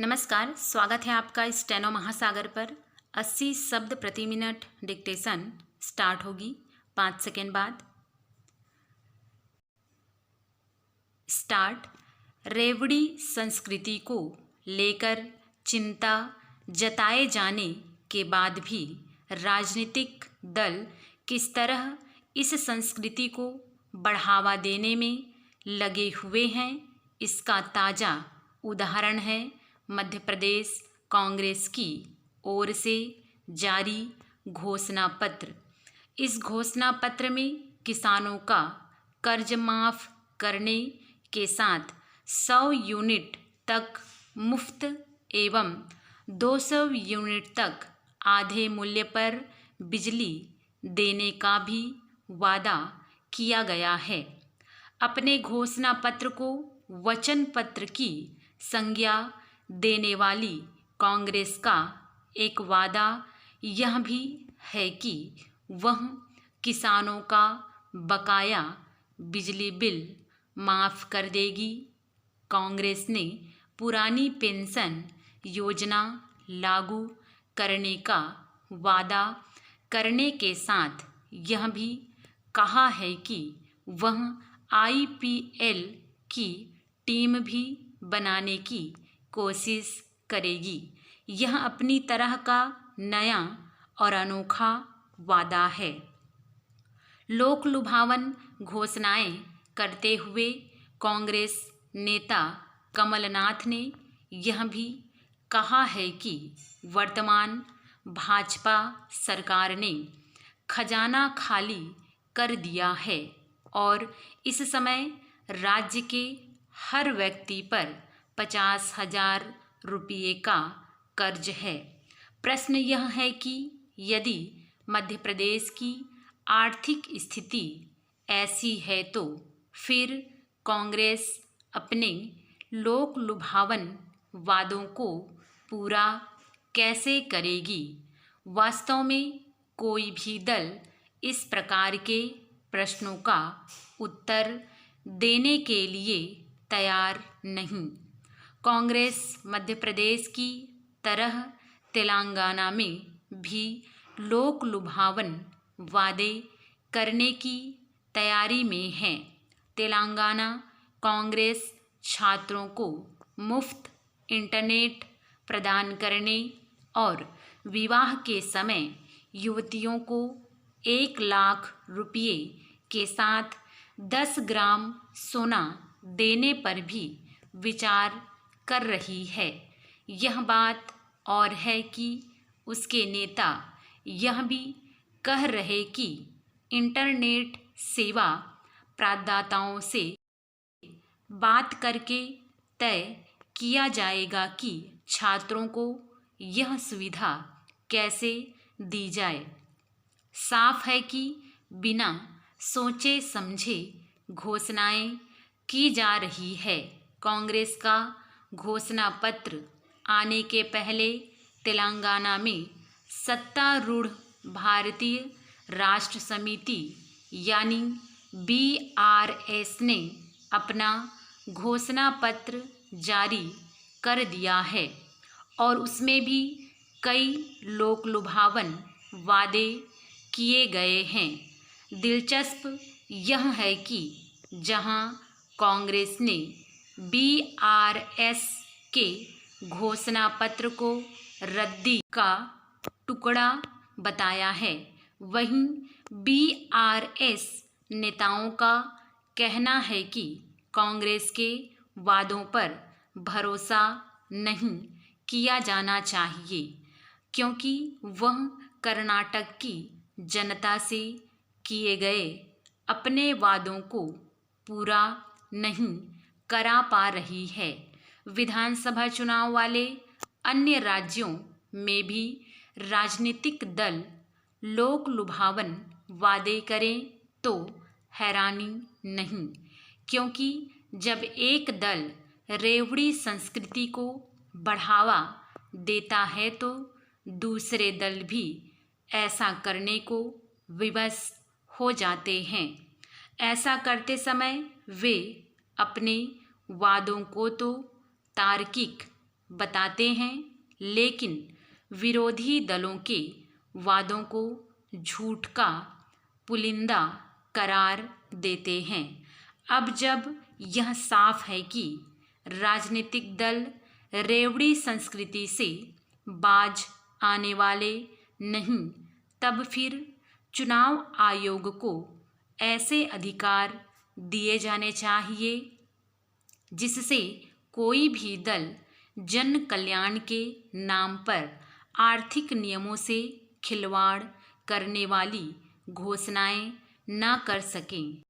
नमस्कार, स्वागत है आपका स्टेनो महासागर पर। 80 शब्द प्रति मिनट डिक्टेशन स्टार्ट होगी 5 सेकेंड बाद। स्टार्ट। रेवड़ी संस्कृति को लेकर चिंता जताए जाने के बाद भी राजनीतिक दल किस तरह इस संस्कृति को बढ़ावा देने में लगे हुए हैं, इसका ताज़ा उदाहरण है मध्य प्रदेश कांग्रेस की ओर से जारी घोषणा पत्र। इस घोषणा पत्र में किसानों का कर्ज माफ़ करने के साथ 100 यूनिट तक मुफ्त एवं 200 यूनिट तक आधे मूल्य पर बिजली देने का भी वादा किया गया है। अपने घोषणा पत्र को वचन पत्र की संज्ञा देने वाली कांग्रेस का एक वादा यह भी है कि वह किसानों का बकाया बिजली बिल माफ़ कर देगी। कांग्रेस ने पुरानी पेंशन योजना लागू करने का वादा करने के साथ यह भी कहा है कि वह IPL की टीम भी बनाने की कोशिश करेगी। यह अपनी तरह का नया और अनोखा वादा है। लोक लुभावन घोषणाएं करते हुए कांग्रेस नेता कमलनाथ ने यह भी कहा है कि वर्तमान भाजपा सरकार ने खजाना खाली कर दिया है और इस समय राज्य के हर व्यक्ति पर 50,000 रुपये का कर्ज है। प्रश्न यह है कि यदि मध्य प्रदेश की आर्थिक स्थिति ऐसी है तो फिर कांग्रेस अपने लोक लुभावन वादों को पूरा कैसे करेगी। वास्तव में कोई भी दल इस प्रकार के प्रश्नों का उत्तर देने के लिए तैयार नहीं। कांग्रेस मध्य प्रदेश की तरह तेलंगाना में भी लोक लुभावन वादे करने की तैयारी में है। तेलंगाना कांग्रेस छात्रों को मुफ्त इंटरनेट प्रदान करने और विवाह के समय युवतियों को 1 लाख रुपये के साथ 10 ग्राम सोना देने पर भी विचार कर रही है। यह बात और है कि उसके नेता यह भी कह रहे कि इंटरनेट सेवा प्रदाताओं से बात करके तय किया जाएगा कि छात्रों को यह सुविधा कैसे दी जाए। साफ है कि बिना सोचे समझे घोषणाएं की जा रही है। कांग्रेस का घोषणा पत्र आने के पहले तेलंगाना में सत्तारूढ़ भारतीय राष्ट्र समिति यानी BRS ने अपना घोषणा पत्र जारी कर दिया है और उसमें भी कई लोक लुभावन वादे किए गए हैं। दिलचस्प यह है कि जहां कांग्रेस ने BRS के घोषणा पत्र को रद्दी का टुकड़ा बताया है, वहीं BRS नेताओं का कहना है कि कांग्रेस के वादों पर भरोसा नहीं किया जाना चाहिए क्योंकि वह कर्नाटक की जनता से किए गए अपने वादों को पूरा नहीं करा पा रही है। विधानसभा चुनाव वाले अन्य राज्यों में भी राजनीतिक दल लोक लुभावन वादे करें तो हैरानी नहीं, क्योंकि जब एक दल रेवड़ी संस्कृति को बढ़ावा देता है तो दूसरे दल भी ऐसा करने को विवश हो जाते हैं। ऐसा करते समय वे अपने वादों को तो तार्किक बताते हैं, लेकिन विरोधी दलों के वादों को झूठ का पुलिंदा करार देते हैं। अब जब यह साफ है कि राजनीतिक दल रेवड़ी संस्कृति से बाज आने वाले नहीं, तब फिर चुनाव आयोग को ऐसे अधिकार दिए जाने चाहिए जिससे कोई भी दल जन कल्याण के नाम पर आर्थिक नियमों से खिलवाड़ करने वाली घोषणाएं न कर सकें।